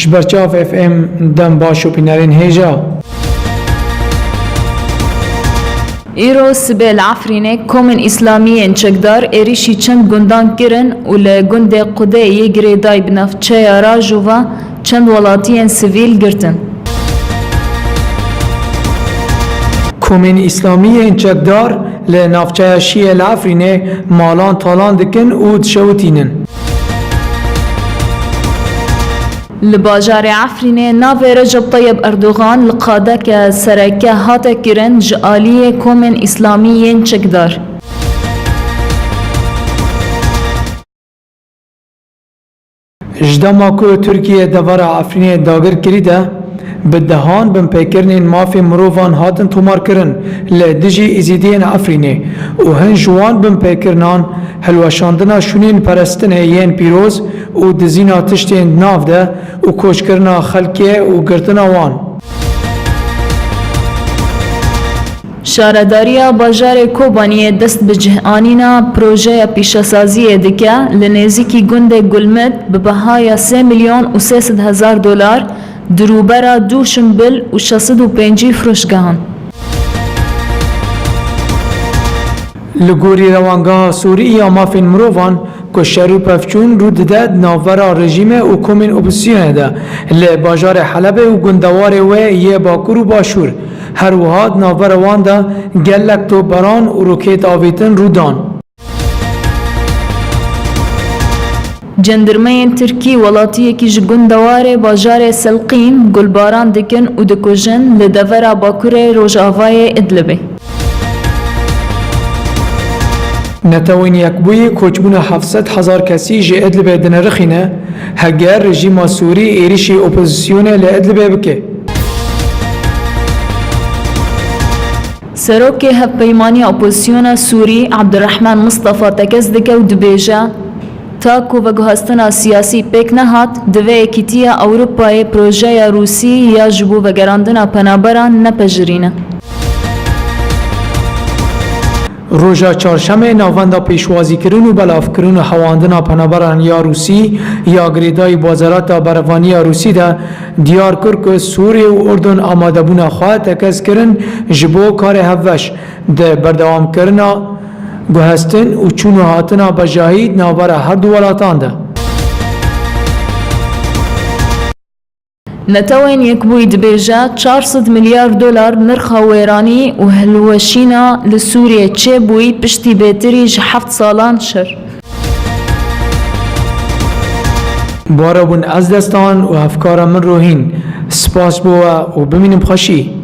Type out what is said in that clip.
جبرچاف اف ام دم باشو پینرین هیجا ایرو سبیل عفرینه کومن اسلامی انچکدار ایریشی چند گندان کرن و لگند قده یگری دای بنفچه یارا جووا چند ولاتین سیویل گرتن. کومن اسلامی انچکدار لنافچه شیع العفرینه مالان تالان دکن و دشوتینن. لباجار عفرینه ناو رجب طیب اردوغان لقاده که سرکه هاته کرن جعالی کومن اسلامی انچکدار. اجداما کو ترکیه دوارا عفرینه داگر کریده به دهان بم پیکرنین مافی مروفان هاتن تومار کرن لدجی ازیدین عفرینه و هن جوان بم پیکرنان هلوشاندنا شونین پرستن یین پیروز و دزینا تشتین ناف ده و کوشکرنا خلکه و گرتنا وان. شارداریا باجار کوبانی دست به جهانینا پروژه پیشسازی دکه لنزیکی گنده گلمت به بهای 3 میلیون و 300 هزار دلار دروبرا دو شنبل و 605 فروشگاهان. لگوری روانگاه سوریه مافین مروفان که شروع پفچون رو داد ناورا رژیم و کومن اپوزیسیون ده لباجار حلب و گندوار و یه باکور و باشور هر وهاد ناورا وان ده گلک تو بران و روکیت آویتن رو دان. جندرمه ترکی ولاتی که جگندوار باجار سلقین گلباران دکن و دکوژن لدورا باکور روژاوای ادلبه. نتوین یکبوی کوچبون 700,000 کسی جه ادلبه دنرخینه هگر رژیم سوری ایریشی اپوزیسیون لادلبه بکه. سروک هفپیمانی اپوزیسیون سوری عبدالرحمن مصطفى تکز دکه و دبیجه تاکو و گهستنا سیاسی پیک نهات دوی کتیا اوروپای پروژه روسی یا جبو و گراندنا پنابران نپجرینه. روژا چهارشنبه ناوندا پیشوازی کرن و بلاف کرن و حواندنا پنابران یا روسی یا گریدای بازارات بروانی روسی ده دیار کرد که سوریه و اردن آماده بونا خواه تکز کرن جبو کار هفوش ده بردوام کرنا گوهستن و چون و هاتنا بجاهید ناوره هر دو ولاتان ده. نتوین یک بوی دبیجه 400 میلیارد دلار نرخ ویرانی و هلوشینا لسوریه چه بوی پشتی بهتری جه 7 سالان شر. بارا بون از دستان و افکار من روحین سپاس بوا و ببینیم خوشی.